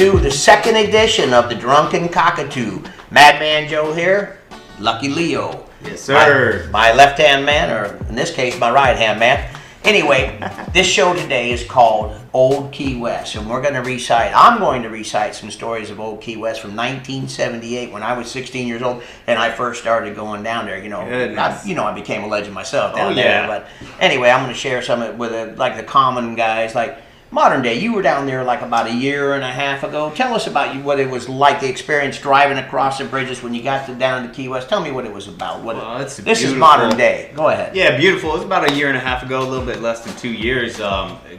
to the second edition of the Drunken Cockatoo. Madman Joe here, Lucky Leo. Yes, sir. My left-hand man, or in this case, my right-hand man. Anyway, this show today is called Old Key West, and I'm going to recite some stories of Old Key West from 1978 when I was 16 years old and I first started going down there. I became a legend myself down there. But anyway, I'm going to share some with the common guys, like modern day. You were down there like about a year and a half ago. Tell us about what it was like, the experience driving across the bridges when you got down to Key West. Tell me what it was about. This is modern day. Go ahead. Yeah, beautiful. It was about a year and a half ago, a little bit less than 2 years.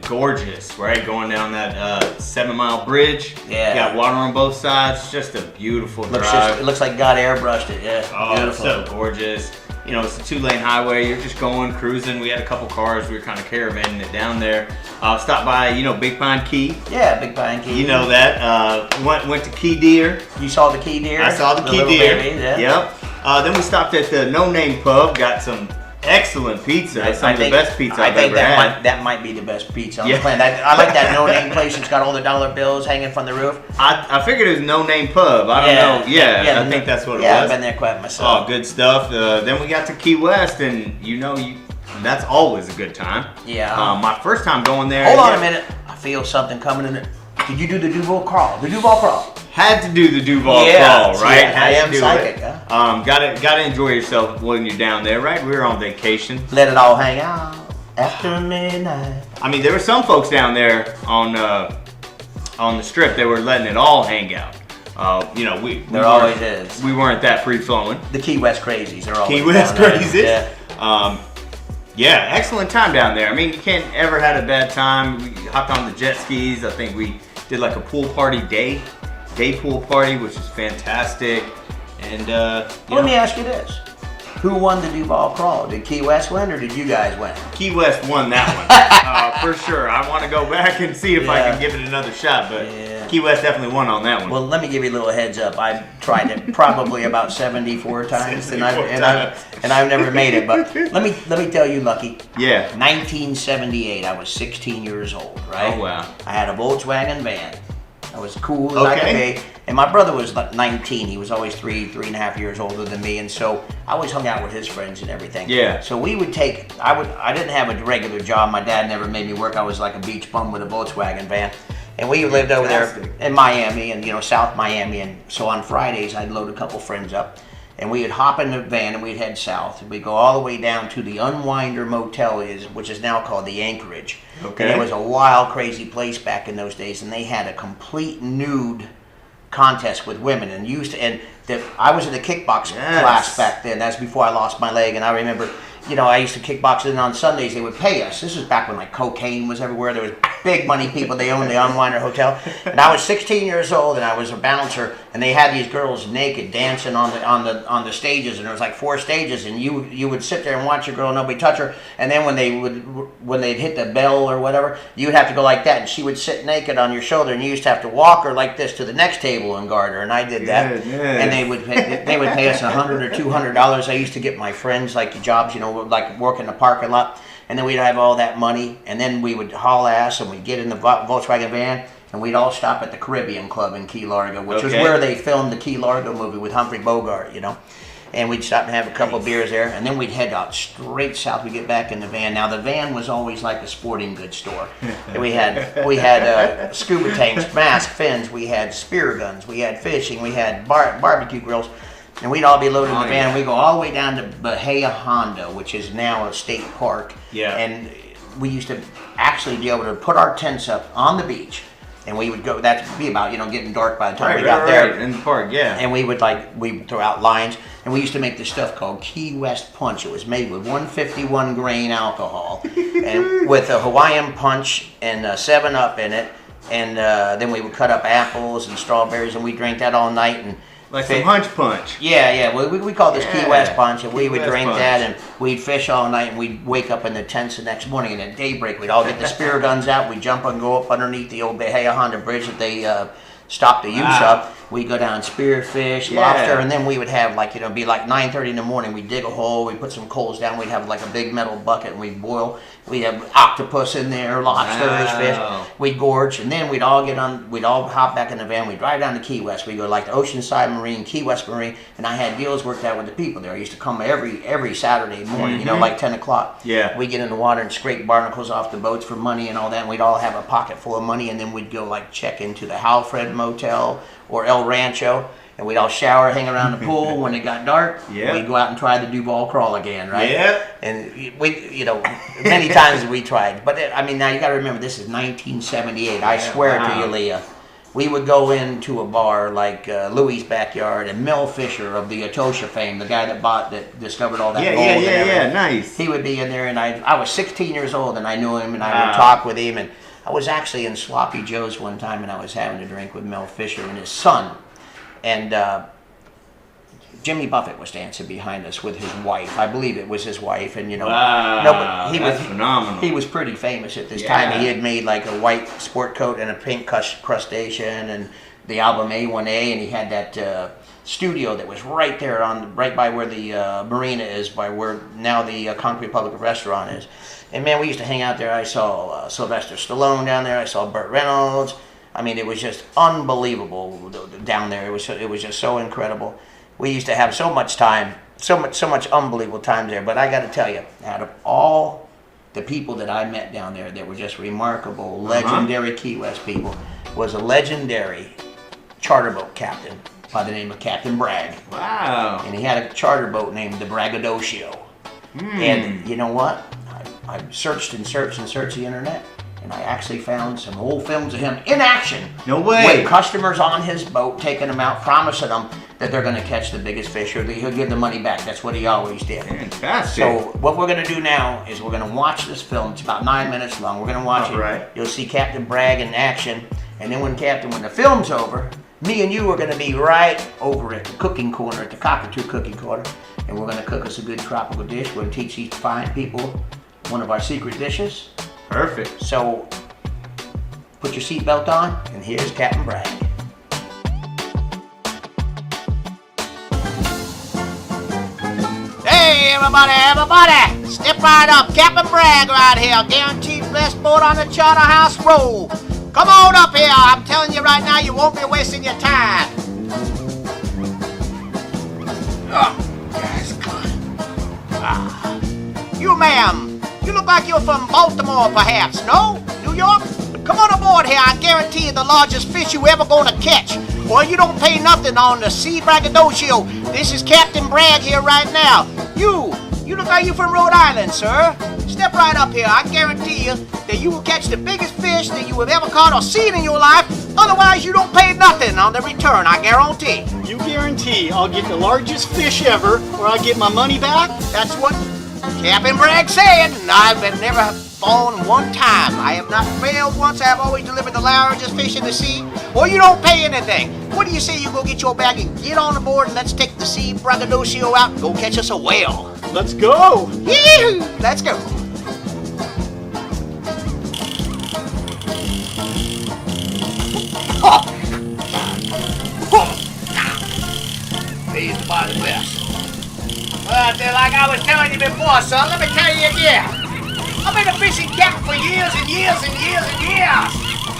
Gorgeous, right? Going down that 7 Mile bridge. Yeah. You got water on both sides. Just a beautiful drive. It looks like God airbrushed it. Yeah. Oh, beautiful. So gorgeous. You know, it's a 2-lane highway. You're just going, cruising. We had a couple cars. We were kind of caravanning it down there. Stopped by, Big Pine Key. Yeah, Big Pine Key. You know that. Went to Key Deer. You saw the Key Deer? I saw the Key Deer. Baby, yeah. Yep. Then we stopped at the No Name Pub. Got some excellent pizza. Some of the best pizza I've ever had. That might be the best pizza on the planet. I like that No Name place. It's got all the dollar bills hanging from the roof. I figured it was No Name Pub. I don't know. Yeah, I think that's what it was. Yeah, I've been there quite myself. Oh, good stuff. Then we got to Key West, and that's always a good time. Yeah. My first time going there. Hold on a minute. I feel something coming in there. Did you do the Duval crawl? The Duval crawl. Had to do the Duval crawl, right? Yeah, I am psychic. Huh? Gotta enjoy yourself when you're down there, right? We were on vacation. Let it all hang out after midnight. I mean, there were some folks down there on the strip. They were letting it all hang out. There always is. We weren't that free flowing. The Key West crazies. They're always Key West crazies. Yeah. Yeah, excellent time down there. I mean, you can't ever had a bad time. We hopped on the jet skis. I think we did like a pool party day pool party, which is fantastic. And let me ask you this: who won the Duval crawl? Did Key West win, or did you guys win? Key West won that one for sure. I want to go back and see if I can give it another shot, but Key West definitely won on that one. Well, let me give you a little heads up. I've tried it probably about 74 times, and I've never made it. But let me tell you, Lucky. Yeah. 1978. I was 16 years old. Right. Oh wow. I had a Volkswagen van. I was cool as I could be. And my brother was like 19. He was always 3.5 years older than me, and so I always hung out with his friends and everything. Yeah. So we would take. I didn't have a regular job. My dad never made me work. I was like a beach bum with a Volkswagen van. And we lived over there in Miami, and South Miami. And so on Fridays, I'd load a couple friends up, and we would hop in the van and we'd head south. We'd go all the way down to the Unwinder Motel, which is now called the Anchorage. Okay. And it was a wild, crazy place back in those days, and they had a complete nude contest with women, and I was in the kickbox class back then. That's before I lost my leg, and I remember. I used to kickbox, and on Sundays they would pay us. This was back when like cocaine was everywhere. There was big money people. They owned the Unwinder Hotel, and I was 16 years old, and I was a bouncer. And they had these girls naked dancing on the stages, and there was like 4 stages, and you would sit there and watch your girl, nobody touch her. And then when they'd hit the bell or whatever, you'd have to go like that, and she would sit naked on your shoulder, and you used to have to walk her like this to the next table and guard her. And I did that, and they would pay us $100 or $200. I used to get my friends like jobs, like work in the parking lot, and then we'd have all that money, and then we would haul ass, and we'd get in the Volkswagen van, and we'd all stop at the Caribbean Club in Key Largo, which was where they filmed the Key Largo movie with Humphrey Bogart, and we'd stop and have a couple beers there, and then we'd head out straight south. We'd get back in the van. Now the van was always like a sporting goods store. And we had scuba tanks, mask, fins, we had spear guns, we had fishing, we had barbecue grills. And we'd all be loaded in the van. We go all the way down to Bahia Honda, which is now a state park. Yeah. And we used to actually be able to put our tents up on the beach, and we would go. That'd be about getting dark by the time we got there in the park. Yeah. And we would throw out lines, and we used to make this stuff called Key West Punch. It was made with 151 grain alcohol, and with a Hawaiian Punch and 7-Up in it, and then we would cut up apples and strawberries, and we'd drink that all night and. Like some hunch punch. Yeah. We call this Key West punch, and we would drink that, and we'd fish all night, and we'd wake up in the tents the next morning, and at daybreak, we'd all get the spear guns out, we'd jump and go up underneath the old Bahia Honda bridge that they stopped the use of, We'd go down spearfish, lobster, and then we would have like, it'd be like 9:30 in the morning. We'd dig a hole, we'd put some coals down, we'd have like a big metal bucket, and we'd boil. We'd have octopus in there, lobsters, fish. We'd gorge, and then we'd all hop back in the van. We'd drive down to Key West. We'd go like the Oceanside Marine, Key West Marine, and I had deals worked out with the people there. I used to come every Saturday morning, like 10 o'clock. Yeah. We'd get in the water and scrape barnacles off the boats for money and all that, and we'd all have a pocket full of money, and then we'd go like check into the Halfred Motel or El Rancho, and we'd all shower, hang around the pool. When it got dark, we'd go out and try the Duval crawl again, right? Yeah. And we, many times we tried. But I mean, now you got to remember, this is 1978. I swear to you, Leah. We would go into a bar like Louis' Backyard, and Mel Fisher of the Etosha fame, the guy that discovered all that gold. Yeah, nice. He would be in there, and I was 16 years old, and I knew him, and I would talk with him, and I was actually in Sloppy Joe's one time, and I was having a drink with Mel Fisher and his son, and Jimmy Buffett was dancing behind us with his wife. I believe it was his wife, and but he was phenomenal. He was pretty famous at this time. He had made like a white sport coat and a pink crustacean, and the album A1A, and he had that studio that was right there right by where the marina is, by where now the Concrete Public restaurant is. And man, we used to hang out there. I saw Sylvester Stallone down there. I saw Burt Reynolds. I mean, it was just unbelievable down there. It was just so incredible. We used to have so much time, so much unbelievable times there. But I got to tell you, out of all the people that I met down there that were just remarkable, legendary Key West people, was a legendary charter boat captain by the name of Captain Bragg. Wow. And he had a charter boat named the Braggadocio. And you know what? I searched the internet, and I actually found some old films of him in action. No way. With customers on his boat, taking them out, promising them that they're going to catch the biggest fish, or that he'll give the money back. That's what he always did. Fantastic. So what we're going to do now is we're going to watch this film. It's about 9 minutes long. We're going to watch it. Right. You'll see Captain Bragg in action, and then when the film's over, me and you are going to be right over at the cooking corner, at the Cockatoo cooking corner, and we're going to cook us a good tropical dish. We're going to teach these fine people one of our secret dishes. Perfect. So put your seatbelt on, and here's Captain Bragg. Hey everybody, step right up. Captain Bragg right here, guaranteed best boat on the Charterhouse Road. Come on up here, I'm telling you right now, you won't be wasting your time. Oh, that's good. You ma'am, you look like you're from Baltimore perhaps, no? New York? Come on aboard here, I guarantee you the largest fish you ever gonna catch. Or you don't pay nothing on the Sea Braggadocio. This is Captain Bragg here right now. You look like you from Rhode Island, sir. Step right up here. I guarantee you that you will catch the biggest fish that you have ever caught or seen in your life. Otherwise, you don't pay nothing on the return, I guarantee. You guarantee I'll get the largest fish ever, or I'll get my money back? That's what Captain Bragg said, and I've never fallen one time. I have not failed once. I have always delivered the largest fish in the sea. Or you don't pay anything. What do you say you go get your bag and get on the board, and let's take the Sea Braggadocio out and go catch us a whale? Let's go! Yee-hoo! Let's go. He's the body best. But like I was telling you before, son, let me tell you again. I've been a fishing captain for years and years and years and years.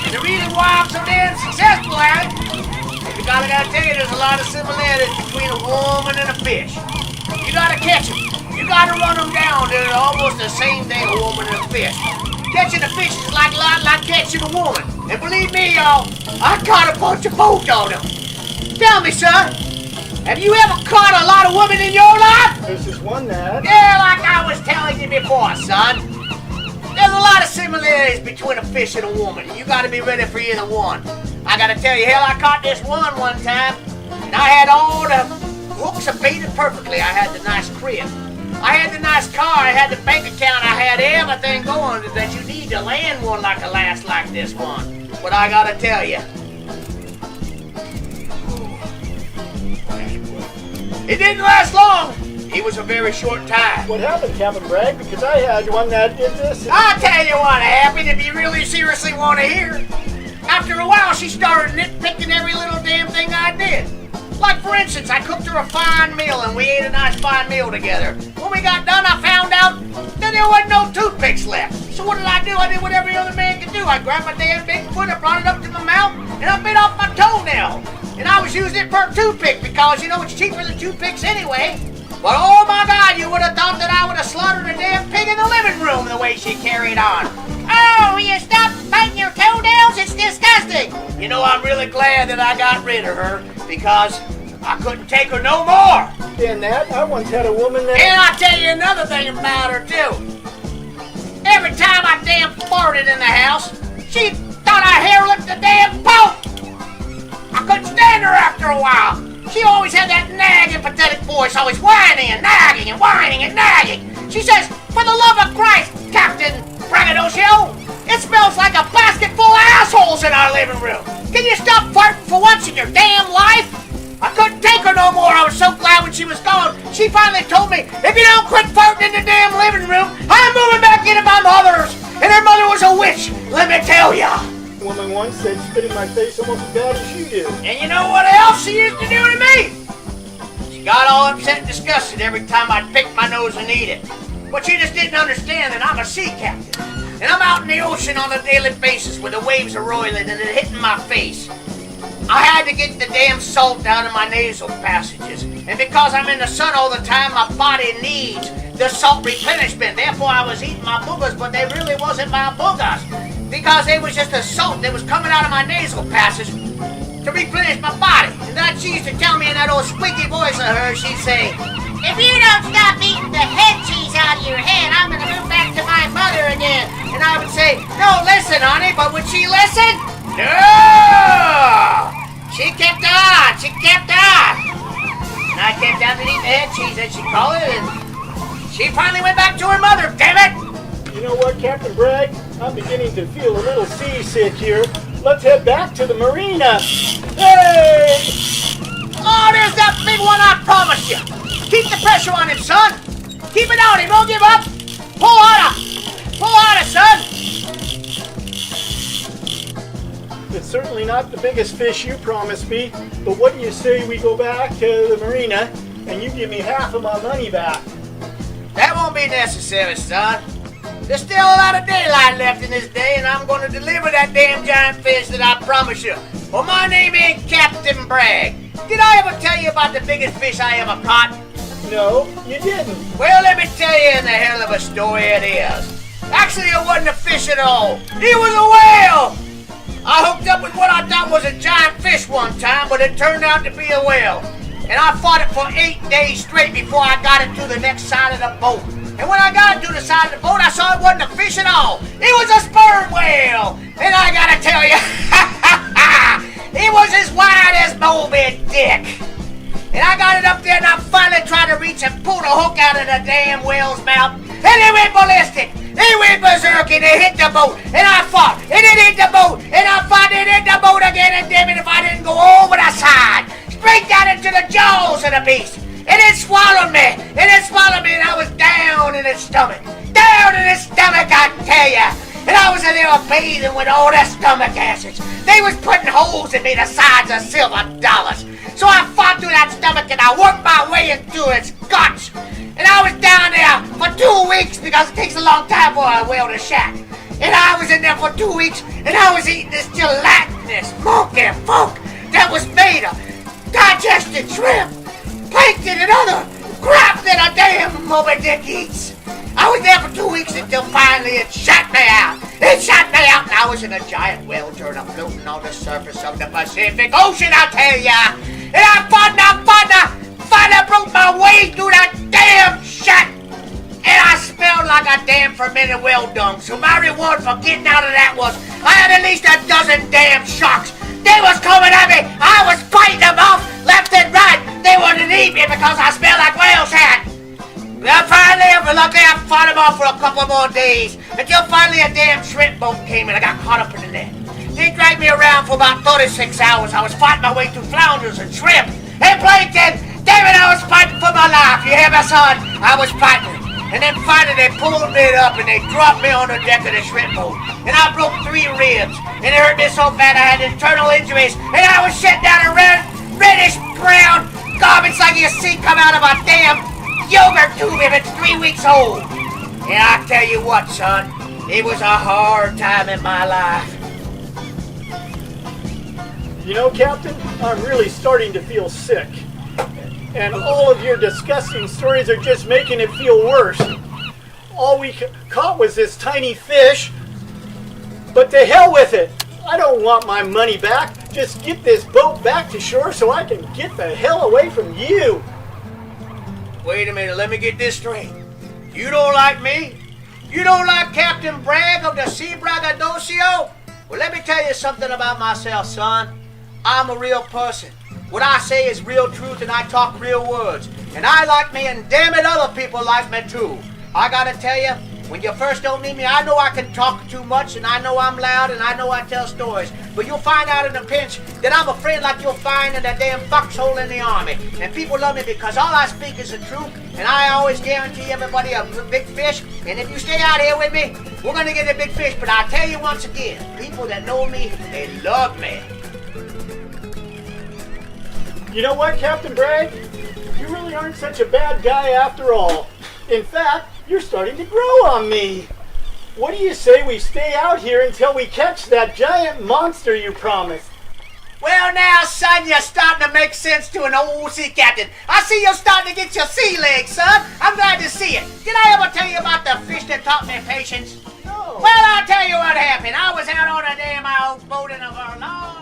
And the reason why I'm so damn successful at it is because I gotta tell you, there's a lot of similarities between a woman and a fish. You gotta catch them. You gotta run them down. They're almost the same thing, a woman and a fish. Catching a fish is like catching a woman. And believe me, y'all, I caught a bunch of both on them. Tell me, son, have you ever caught a lot of women in your life? This is one that. Yeah, like I was telling you before, son. There's a lot of similarities between a fish and a woman. You gotta be ready for either one. I gotta tell you, hell, I caught this one time, and I had all the hooks baited perfectly. I had the nice crib. I had the nice car, I had the bank account, I had everything going that you need to land one like a lass like this one. But I gotta tell you, it didn't last long. It was a very short time. What happened, Captain Bragg? Because I had one that did this. I'll tell you what happened if you really seriously want to hear. after a while, she started nitpicking every little damn thing I did. Like, for instance, I cooked her a fine meal and we ate a nice fine meal together. When we got done, I found out that there wasn't no toothpicks left. So what did I do? I did what every other man could do. I grabbed my damn big foot, I brought it up to my mouth, and I bit off my toenail. And I was using it for a toothpick because, you know, it's cheaper than toothpicks anyway. But oh my God, you would have thought that I would have slaughtered a damn pig in the living room the way she carried on. Oh, will you stop biting your toenails? It's disgusting. You know, I'm really glad that I got rid of her because I couldn't take her no more. And that, I once had a woman that... And I'll tell you another thing about her, too. Every time I damn farted in the house, she thought I hair-lipped the damn boat. I couldn't stand her after a while. She always had that nagging, pathetic voice, always whining and nagging and whining and nagging. She says, for the love of Christ, Captain Bragg, it smells like a basket full of assholes in our living room. Can you stop farting for once in your damn life? I couldn't take her no more. I was so glad when she was gone. She finally told me, if you don't quit farting in the damn living room, I'm moving back into my mother's. And her mother was a witch, let me tell ya. A woman once said spit in my face almost as bad as you do. And you know what else she used to do to me? She got all upset and disgusted every time I'd pick my nose and eat it. But she just didn't understand that I'm a sea captain. And I'm out in the ocean on a daily basis where the waves are roiling and they're hitting my face. I had to get the damn salt down in my nasal passages. And because I'm in the sun all the time, my body needs the salt replenishment. Therefore, I was eating my boogers, but they really wasn't my boogers. Because they was just the salt that was coming out of my nasal passage to replenish my body. And that she used to tell me in that old squeaky voice of hers, she'd say, if you don't stop eating the head cheese out of your head, I'm going to move back to my mother again. And I would say, no, listen, honey. But would she listen? No! She kept on. She kept on. And I kept on eating the head cheese, as she called it. And she finally went back to her mother, damn it! You know what, Captain Bragg? I'm beginning to feel a little seasick here. Let's head back to the marina. Hey! Oh, there's that big one I promised you. Keep the pressure on him, son. Keep it on him. Don't give up. Pull harder. Pull harder, son. It's certainly not the biggest fish you promised me, but what do you say we go back to the marina and you give me half of my money back? That won't be necessary, son. There's still a lot of daylight left in this day, and I'm going to deliver that damn giant fish that I promised you. Well, my name ain't Captain Bragg. Did I ever tell you about the biggest fish I ever caught? No, you didn't. Well, let me tell you in the hell of a story it is. Actually, it wasn't a fish at all. It was a whale. I hooked up with what I thought was a giant fish one time, but it turned out to be a whale. And I fought it for 8 days straight before I got it to the next side of the boat. And when I got it to the side of the boat, I saw it wasn't a fish at all. It was a sperm whale. And I gotta tell you, it was as wide as Moby Dick. And I got it up there and I finally tried to reach and pull the hook out of the damn whale's mouth. And it went ballistic. It went berserk and it hit the boat. And I fought. And it hit the boat. And I fought and it hit the boat again. And damn it if I didn't go over the side. Straight down into the jaws of the beast. And it swallowed me. And it swallowed me and I was down in its stomach. Down in its stomach, I tell ya. And I was in there bathing with all that stomach acids. They was putting holes in me the size of silver dollars. So I fought through that stomach and I worked my way into its guts. And I was down there for 2 weeks because it takes a long time for a whale to shack. And I was in there for 2 weeks and I was eating this gelatinous monkey folk that was made of digested shrimp, plankton and other crap that a damn Moby Dick eats. I was there for 2 weeks until finally it shot me out. It shot me out and I was in a giant whale turtle floating on the surface of the Pacific Ocean, I tell ya. And I finally broke my way through that damn shot. And I smelled like a damn fermented whale dung. So my reward for getting out of that was I had at least a dozen damn sharks. They was coming at me. I was fighting them off left and right. They wanted to eat me because I smelled like whale's hat. Well, finally, luckily, I fought them off for a couple more days until finally a damn shrimp boat came and I got caught up in the net. They dragged me around for about 36 hours. I was fighting my way through flounders and shrimp and plankton. Damn it, I was fighting for my life. You hear me, son? I was fighting. And then finally they pulled me up and they dropped me on the deck of the shrimp boat. And I broke 3 ribs. And it hurt me so bad I had internal injuries. And I was shit down a reddish brown garbage like you see come out of a damn yogurt tube if it's 3 weeks old. And I tell you what, son, it was a hard time in my life. You know, Captain, I'm really starting to feel sick. And all of your disgusting stories are just making it feel worse. All we caught was this tiny fish. But to hell with it. I don't want my money back. Just get this boat back to shore so I can get the hell away from you. Wait a minute, let me get this straight. You don't like me? You don't like Captain Bragg of the Sea Braggadocio? Well, let me tell you something about myself, son. I'm a real person. What I say is real truth and I talk real words. And I like me and damn it other people like me too. I gotta tell you, when you first don't meet me, I know I can talk too much and I know I'm loud and I know I tell stories. But you'll find out in a pinch that I'm a friend like you'll find in a damn foxhole in the army. And people love me because all I speak is the truth and I always guarantee everybody a big fish. And if you stay out here with me, we're gonna get a big fish. But I'll tell you once again, people that know me, they love me. You know what, Captain Bragg? You really aren't such a bad guy after all. In fact, you're starting to grow on me. What do you say we stay out here until we catch that giant monster you promised? Well now, son, you're starting to make sense to an old sea captain. I see you're starting to get your sea legs, son. I'm glad to see it. Did I ever tell you about the fish that taught me patience? No. Well, I'll tell you what happened. I was out on a damn old boat in a long time.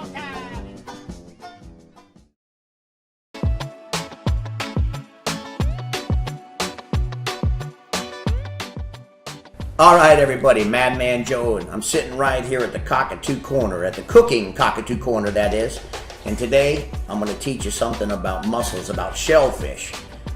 All right, everybody, Madman Joe, and I'm sitting right here at the Cockatoo Corner, at the cooking Cockatoo Corner, that is. And today, I'm going to teach you something about mussels, about shellfish.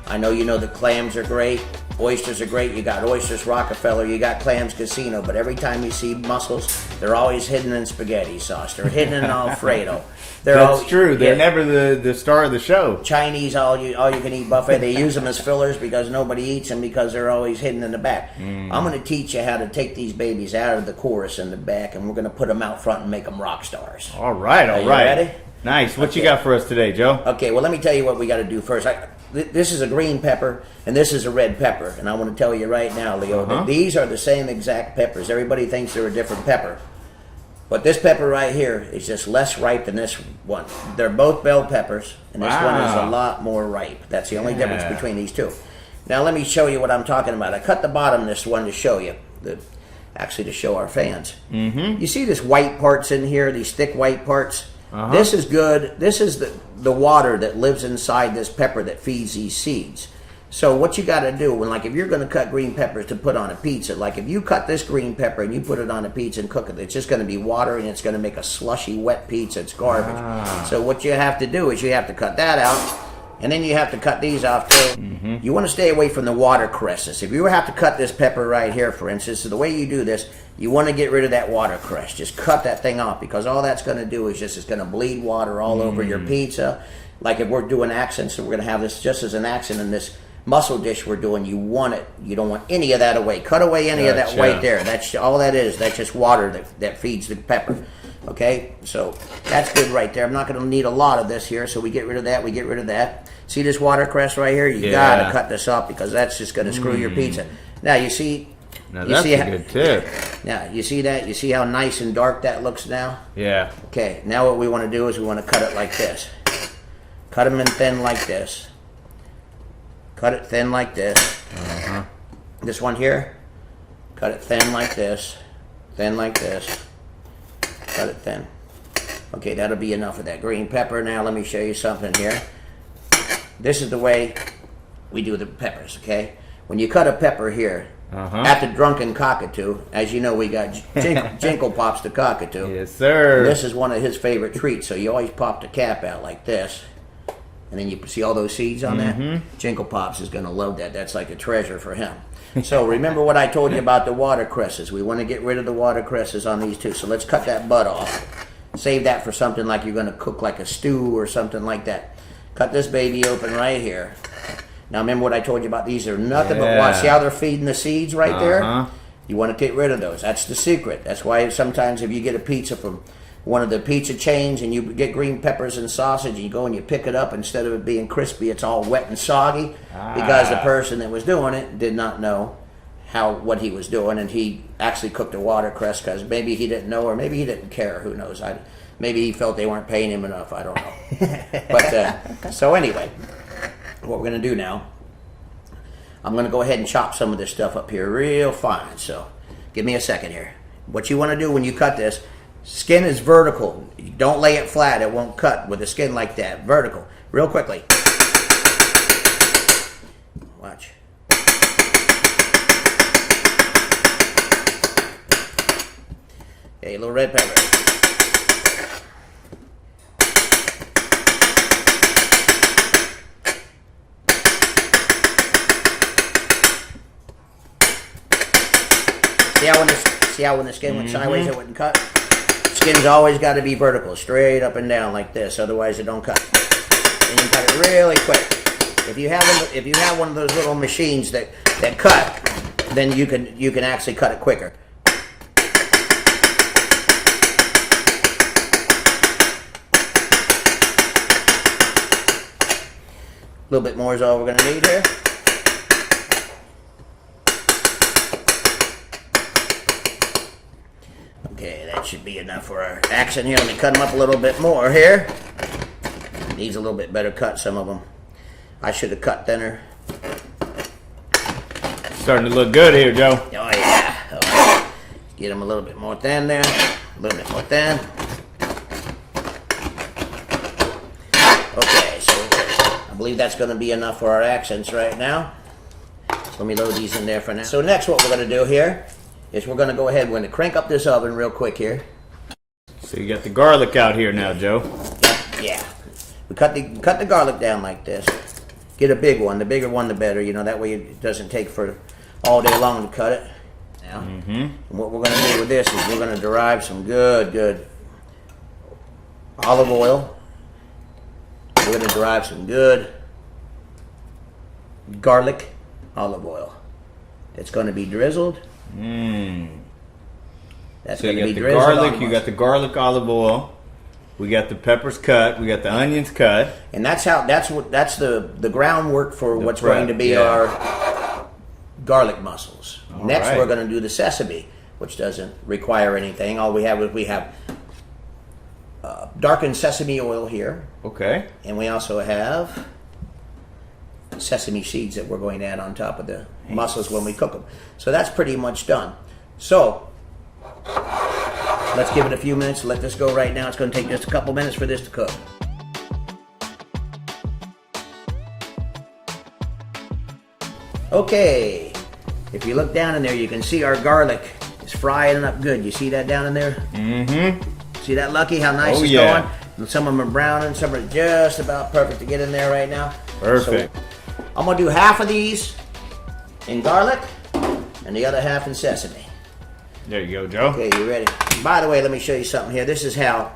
I know you know that clams are great, oysters are great. You got Oysters Rockefeller, you got Clams Casino, but every time you see mussels, they're always hidden in spaghetti sauce. They're hidden in Alfredo. That's true. They're never the star of the show. Chinese all you can eat buffet. They use them as fillers because nobody eats them because they're always hidden in the back. I'm going to teach you how to take these babies out of the chorus in the back, and we're going to put them out front and make them rock stars. All right, Are you ready? Nice. What you got for us today, Joe? Okay, well, let me tell you what we got to do first. This is a green pepper, and this is a red pepper. And I want to tell you right now, Leo, that these are the same exact peppers. Everybody thinks they're a different pepper. But this pepper right here is just less ripe than this one. They're both bell peppers, and this one is a lot more ripe. That's the only difference between these two. Now, let me show you what I'm talking about. I cut the bottom of this one to show you, actually to show our fans. You see this white parts in here, these thick white parts? This is good. This is the water that lives inside this pepper that feeds these seeds. So what you got to do, if you're going to cut green peppers to put on a pizza, like if you cut this green pepper and you put it on a pizza and cook it, it's just going to be water and it's going to make a slushy, wet pizza. It's garbage. So what you have to do is you have to cut that out, and then you have to cut these off too. You want to stay away from the watercresses. If you have to cut this pepper right here, for instance, so the way you do this, you want to get rid of that watercress. Just cut that thing off, because all that's going to do is it's going to bleed water all over your pizza. Like if we're doing accents, so we're going to have this just as an accent in this mussel dish we're doing. You want it. You don't want any of that away. Cut away any of that white there. That's all that is. That's just water that feeds the pepper. Okay, so that's good right there. I'm not going to need a lot of this here, so we get rid of that. We get rid of that. See this watercress right here? You got to cut this off, because that's just going to screw your pizza. Now you see. Now that's a good tip. Now you see that? You see how nice and dark that looks now? Yeah. Okay. Now what we want to do is we want to cut it like this. Cut them in thin like this. Cut it thin like this. This one here, cut it thin like this. Thin like this. Cut it thin. Okay, that'll be enough of that green pepper. Now let me show you something here. This is the way we do the peppers, okay? When you cut a pepper here, at the Drunken Cockatoo, as you know, we got Jinkle pops the Cockatoo. Yes, sir. And this is one of his favorite treats, so you always pop the cap out like this. And then you see all those seeds on that? Jinkle Pops is going to love that. That's like a treasure for him. So remember what I told you about the watercresses. We want to get rid of the watercresses on these two. So let's cut that bud off. Save that for something like you're going to cook like a stew or something like that. Cut this baby open right here. Now remember what I told you about these are nothing but water. See how they're feeding the seeds right there? You want to get rid of those. That's the secret. That's why sometimes if you get a pizza from one of the pizza chains and you get green peppers and sausage and you go and you pick it up, instead of it being crispy, it's all wet and soggy because the person that was doing it did not know what he was doing, and he actually cooked a watercress because maybe he didn't know or maybe he didn't care. Who knows? Maybe he felt they weren't paying him enough. I don't know. But so anyway, what we're going to do now, I'm going to go ahead and chop some of this stuff up here real fine. So give me a second here. What you want to do when you cut this, skin is vertical. You don't lay it flat. It won't cut with the skin like that. Vertical. Real quickly. Watch. Okay, a little red pepper. See how when the skin went sideways it wouldn't cut? Skin's always got to be vertical, straight up and down like this, otherwise it don't cut. And you cut it really quick. If you have one of those little machines that cut, then you can actually cut it quicker. A little bit more is all we're going to need here. Okay, that should be enough for our action here. Let me cut them up a little bit more here. Needs a little bit better cut, some of them. I should have cut thinner. Starting to look good here, Joe. Oh, yeah. Okay. Get them a little bit more thin there. A little bit more thin. Okay, so I believe that's going to be enough for our accents right now. So let me load these in there for now. So next what we're going to do here is we're going to go ahead, we're going to crank up this oven real quick here. So you got the garlic out here now, Joe. Yeah. We cut the garlic down like this. Get a big one. The bigger one, the better. You know, that way it doesn't take for all day long to cut it. Now, and what we're going to do with this is we're going to derive some good olive oil. We're going to derive some good garlic olive oil. It's going to be drizzled. That's so going you to got be the drizzled. garlic, you got the garlic olive oil. We got the peppers cut. We got the onions cut. And that's the groundwork for what's prep, going to be our garlic mussels. Next, we're going to do the sesame, which doesn't require anything. All we have darkened sesame oil here. Okay. And we also have sesame seeds that we're going to add on top of the mussels when we cook them. So that's pretty much done. So let's give it a few minutes. Let this go right now. It's going to take just a couple minutes for this to cook. Okay. If you look down in there, you can see our garlic is frying up good. You see that down in there? See that, Lucky? How nice it's going? And some of them are browning. Some are just about perfect to get in there right now. Perfect. So I'm going to do half of these in garlic and the other half in sesame. There you go, Joe. Okay, you ready? By the way, let me show you something here. This is how,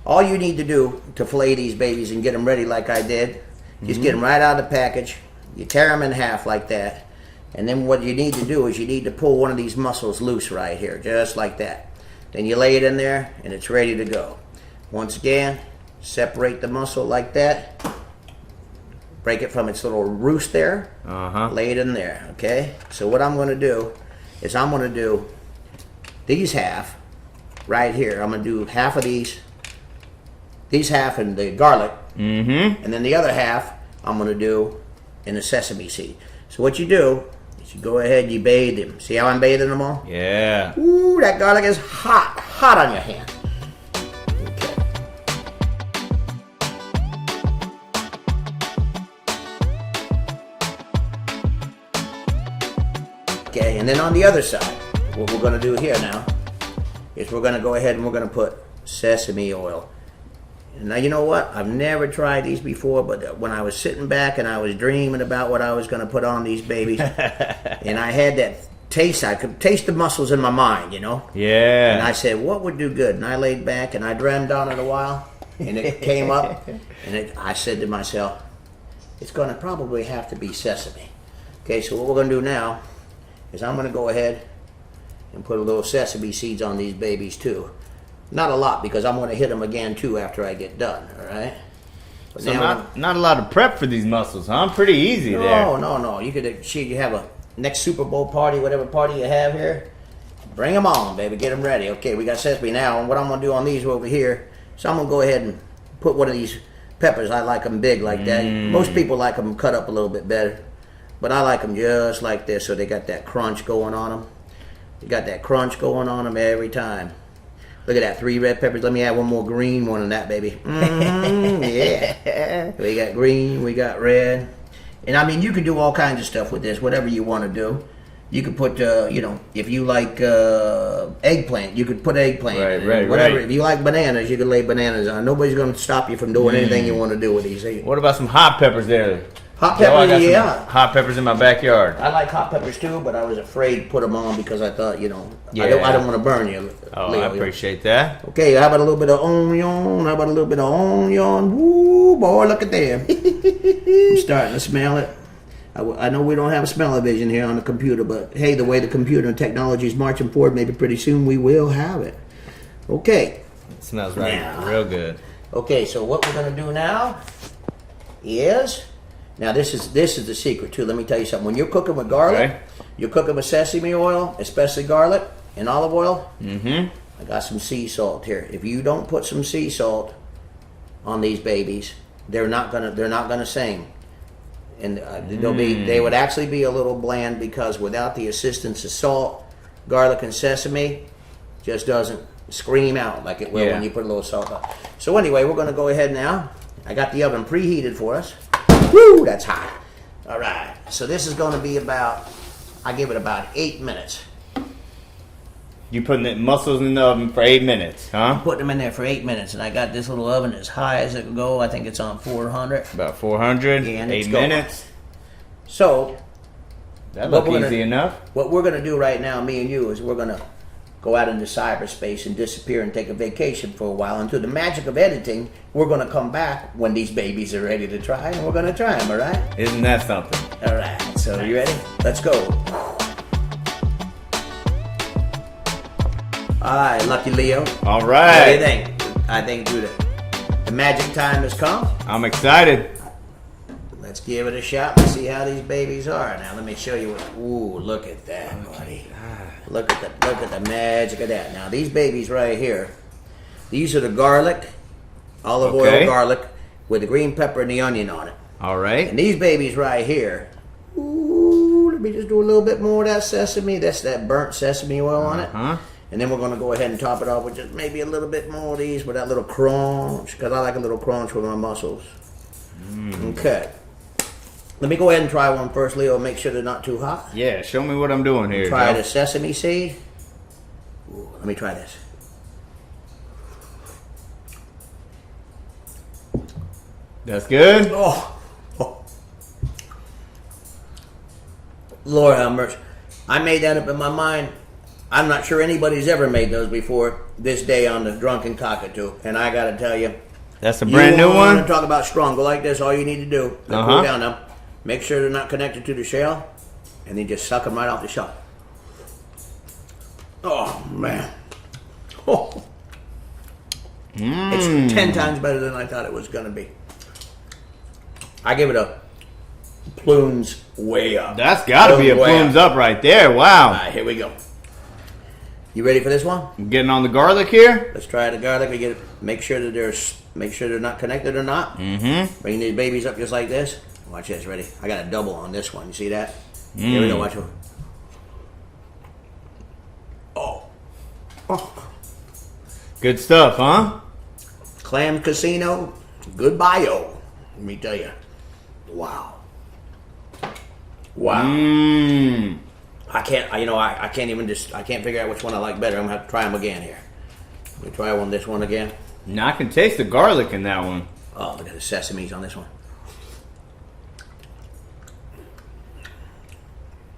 all you need to do to fillet these babies and get them ready like I did, just get them right out of the package. You tear them in half like that. And then what you need to do is you need to pull one of these mussels loose right here, just like that. Then you lay it in there and it's ready to go. Once again, separate the mussel like that. Break it from its little roost there. Lay it in there, okay? So what I'm going to do is I'm going to do these half right here. I'm going to do half of these half in the garlic, and then the other half I'm going to do in the sesame seed. So what you do is you go ahead and you bathe them. See how I'm bathing them all? Yeah. Ooh, that garlic is hot on your hand. Okay, and then on the other side, what we're going to do here now is we're going to go ahead and we're going to put sesame oil. Now, you know what? I've never tried these before, but when I was sitting back and I was dreaming about what I was going to put on these babies, and I had that taste, I could taste the mussels in my mind, you know? Yeah. And I said, what would do good? And I laid back and I dreamed on it a while, and it came up, and I said to myself, it's going to probably have to be sesame. Okay, so what we're going to do now is I'm going to go ahead and put a little sesame seeds on these babies too. Not a lot, because I'm going to hit them again too after I get done, all right? But So not a lot of prep for these mussels, huh? Pretty easy there. No. You could you have a next Super Bowl party, whatever party you have here. Bring them on, baby. Get them ready. Okay, we got sesame now. And what I'm going to do on these over here, so I'm going to go ahead and put one of these peppers. I like them big like that. Most people like them cut up a little bit better. But I like them just like this, so they got that crunch going on them. You got that crunch going on them every time. Look at that, 3 red peppers. Let me add one more green one on that, baby. Yeah. We got green, we got red. And I mean, you can do all kinds of stuff with this, whatever you want to do. You could put, if you like eggplant, you could put eggplant. Right. Whatever. If you like bananas, you could lay bananas on. Nobody's going to stop you from doing anything you want to do with these. What about some hot peppers there? Hot Joe, I got peppers, some hot peppers in my backyard. I like hot peppers too, but I was afraid to put them on because I thought, I don't want to burn you. Oh, Leo, I appreciate that. Okay, how about a little bit of onion? Woo, boy, look at them. I'm starting to smell it. I know we don't have a smell-o-vision here on the computer, but hey, the way the computer and technology is marching forward, maybe pretty soon we will have it. Okay. It smells right, Now. real good. Okay, so what we're going to do now is... Now this is the secret too. Let me tell you something. When you're cooking with garlic, you're cooking with sesame oil, especially garlic and olive oil. I got some sea salt here. If you don't put some sea salt on these babies, they're not gonna sing, and they would actually be a little bland, because without the assistance of salt, garlic and sesame, just doesn't scream out like it will when you put a little salt on. So anyway, we're gonna go ahead now. I got the oven preheated for us. Woo, that's hot. All right, so this is going to be I give it about 8 minutes. You putting the mussels in the oven for 8 minutes, huh? I'm putting them in there for 8 minutes, and I got this little oven as high as it can go. I think it's on 400. About 400, Yeah, and 8 it's going. minutes. So, That look easy enough. what we're going to do right now, me and you, is we're going to go out into cyberspace and disappear and take a vacation for a while. And through the magic of editing, we're going to come back when these babies are ready to try, and we're going to try them, all right? Isn't that something? All right, so you ready? Let's go. All right, Lucky Leo. All What right. do you think? I think, dude, the magic time has come. I'm excited. Let's give it a shot and see how these babies are. Now, let me show you what. Ooh, look at that, buddy. Look at the magic of that. Now, these babies right here, these are the garlic, olive oil garlic, with the green pepper and the onion on it. All right. And these babies right here, ooh, let me just do a little bit more of that sesame. That's that burnt sesame oil on it. And then we're going to go ahead and top it off with just maybe a little bit more of these with that little crunch, because I like a little crunch with my mussels. Okay. Let me go ahead and try one first, Leo, make sure they're not too hot. Yeah, show me what I'm doing here. Try Joe. the sesame seed. Ooh, let me try this. That's good. Oh. Lord have mercy. I made that up in my mind. I'm not sure anybody's ever made those before this day on the Drunken Cockatoo. And I got to tell you, That's a brand new You one. want to talk about strong? Go like this. All you need to do. Cool down now. Make sure they're not connected to the shell, and then just suck them right off the shell. Oh man! Oh, it's 10 times better than I thought it was gonna be. I give it a plumes way up. That's got to be a plumes up right there. Wow. All right, here we go. You ready for this one? I'm getting on the garlic here. Let's try the garlic. We get make sure that they're not connected or not. Bring these babies up just like this. Watch this. Ready? I got a double on this one. You see that? Here we go. Watch one. Oh. Good stuff, huh? Clam Casino. Goodbye, yo. Let me tell you. Wow. I can't. I can't even I can't figure out which one I like better. I'm gonna have to try them again here. Let me try this one again. Now I can taste the garlic in that one. Oh, look at the sesames on this one.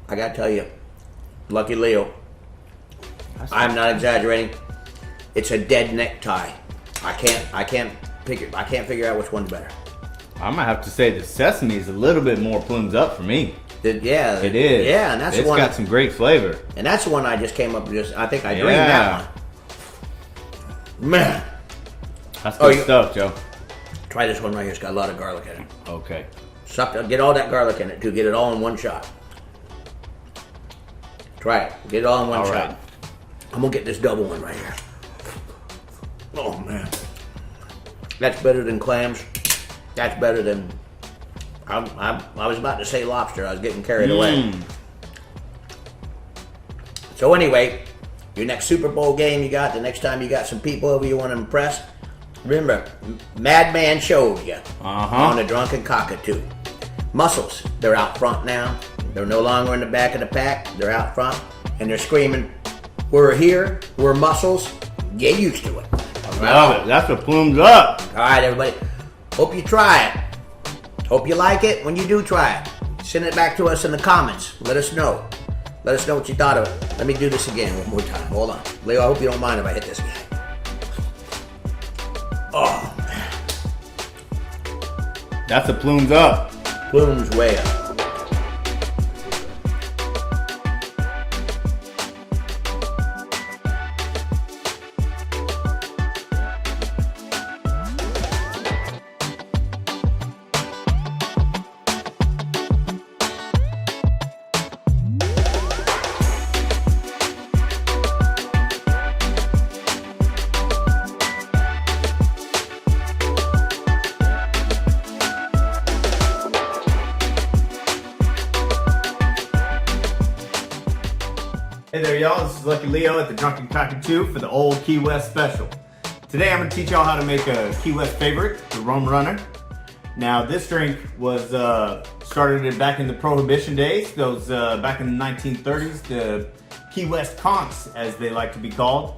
I gotta tell you, Lucky Leo, I'm not exaggerating. It's a dead necktie. I can't figure out which one's better. I'm gonna have to say the sesame is a little bit more plumes up for me. Yeah, It is. Yeah, and that's the it's one. got some great flavor. And that's the one I just came up with. I think I dreamed that one. Man, That's good stuff, Joe. try this one right here. It's got a lot of garlic in it. Okay. Get all that garlic in it to get it all in one shot. Try it. Get it all in one All shot. right. I'm gonna get this double one right here. Oh man, that's better than clams. That's better than. I was about to say lobster. I was getting carried away. So anyway, your next Super Bowl game you got, the next time you got some people over you want to impress, remember, Madman showed you on the Drunken Cockatoo. Mussels, they're out front now. They're no longer in the back of the pack. They're out front, and they're screaming, "We're here. We're mussels. Get used to it." All right? Love it. That's what plumes up. All right, everybody. Hope you try it. Hope you like it when you do try it. Send it back to us in the comments. Let us know. Let us know what you thought of it. Let me do this again one more time. Hold on. Leo, I hope you don't mind if I hit this again. Oh, That's a plumes up. plumes way up. Hey there, y'all. This is Lucky Leo at the Drunken Cockatoo for the Old Key West special. Today I'm going to teach y'all how to make a Key West favorite, the Rum Runner. Now, this drink was started back in the Prohibition days, those back in the 1930s. The Key West conchs, as they like to be called,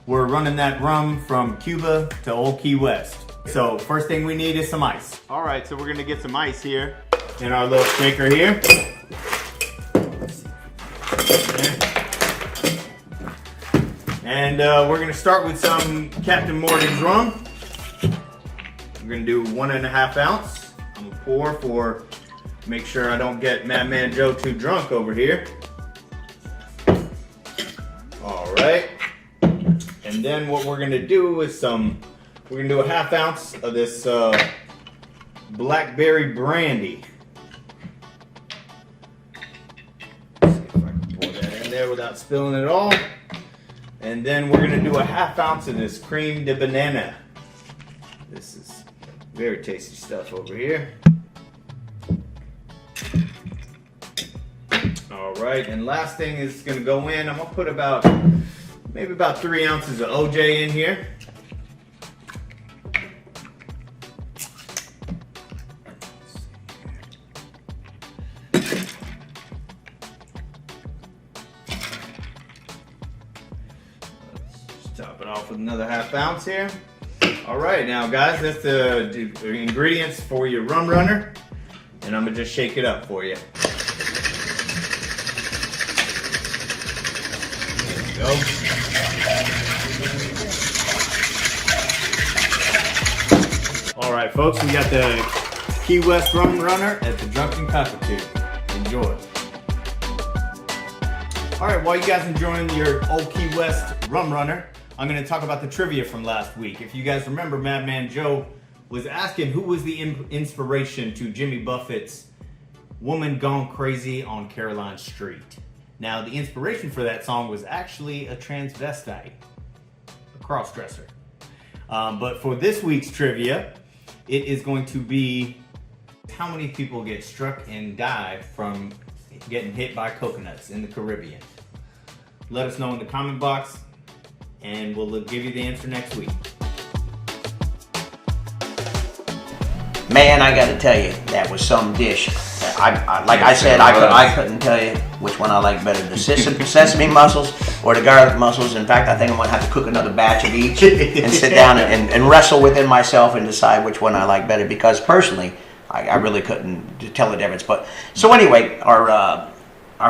were running that rum from Cuba to Old Key West. So, first thing we need is some ice. All right, so we're going to get some ice here in our little shaker here. And we're going to start with some Captain Morgan's rum. We're going to do 1.5 ounce. I'm going to pour for, make sure I don't get Madman Joe too drunk over here. All right. And then what we're going to do is we're going to do 1/2 ounce of this blackberry brandy. Let's see if I can pour that in there without spilling it all. And then we're going to do 1/2 ounce of this creme de banana. This is very tasty stuff over here. All right, and last thing is going to go in. I'm going to put maybe about 3 ounces of OJ in here. Top it off with another 1/2 ounce here. All right, now guys, that's the ingredients for your Rum Runner, and I'm gonna just shake it up for you. There you go. All right, folks, we got the Key West Rum Runner at the Drunken Cockatoo. Enjoy. All right, while you guys enjoying your Old Key West Rum Runner, I'm going to talk about the trivia from last week. If you guys remember, Madman Joe was asking who was the inspiration to Jimmy Buffett's Woman Gone Crazy on Caroline Street. Now, the inspiration for that song was actually a transvestite, a cross-dresser. But for this week's trivia, it is going to be how many people get struck and die from getting hit by coconuts in the Caribbean. Let us know in the comment box, and we'll give you the answer next week. Man, I got to tell you, that was some dish. I couldn't tell you which one I like better, the sesame mussels or the garlic mussels. In fact, I think I'm going to have to cook another batch of each and sit down and wrestle within myself and decide which one I like better, because personally, I really couldn't tell the difference. But so anyway, our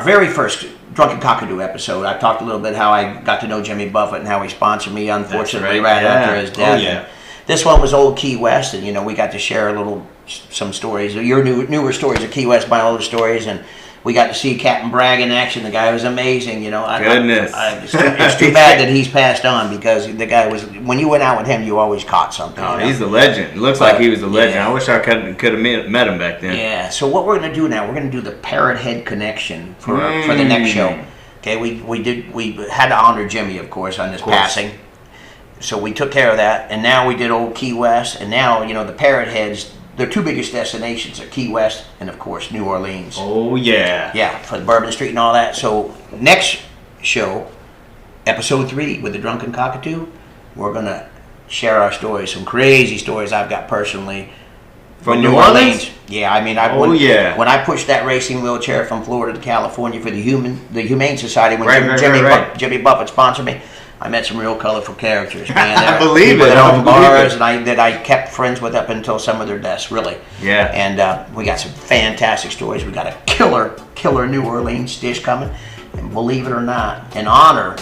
very first Drunken Cockatoo episode, I talked a little bit how I got to know Jimmy Buffett and how he sponsored me, unfortunately, right after his death. Oh, yeah. And this one was Old Key West, and we got to share a little some stories, your newer stories of Key West, my older stories, and we got to see Captain Bragg in action. The guy was amazing, you know. Goodness. It's too bad that he's passed on, because the guy was, when you went out with him, you always caught something. Oh, you know? he's a legend. It looks like he was a legend. Yeah. I wish I could have met him back then. Yeah. So what we're going to do now, we're going to do the Parrot Head connection for the next show. Okay, we had to honor Jimmy, of course, on his passing. So we took care of that, and now we did old Key West, and now, you know, the Parrot Heads, their two biggest destinations are Key West and, of course, New Orleans. Oh, yeah. Yeah, for the Bourbon Street and all that. So next show, episode 3 with the Drunken Cockatoo, we're going to share our stories, some crazy stories I've got personally. From New Orleans? Yeah, I mean, when I pushed that racing wheelchair from Florida to California for the Humane Society, when Jimmy Buffett sponsored me, I met some real colorful characters, man. I believe people it. that own bars and that I kept friends with up until some of their deaths, really. Yeah. And we got some fantastic stories. We got a killer New Orleans dish coming, and believe it or not, in honor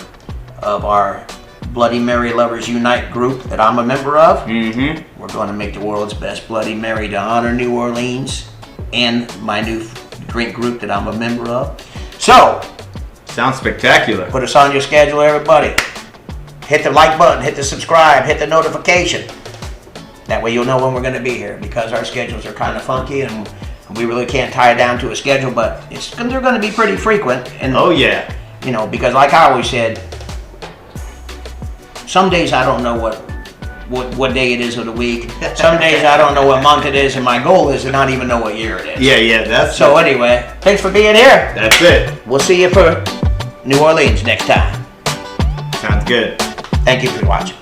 of our Bloody Mary Lovers Unite group that I'm a member of, we're going to make the world's best Bloody Mary to honor New Orleans and my new drink group that I'm a member of. So, sounds spectacular. Put us on your schedule, everybody. Hit the like button, hit the subscribe, hit the notification. That way you'll know when we're going to be here, because our schedules are kind of funky and we really can't tie it down to a schedule, but they're going to be pretty frequent. And, oh, yeah. You know, because like I always said, some days I don't know what day it is of the week. Some days I don't know what month it is, and my goal is to not even know what year it is. Yeah, that's so it. Anyway, thanks for being here. That's it. We'll see you for New Orleans next time. Sounds good. Thank you for watching.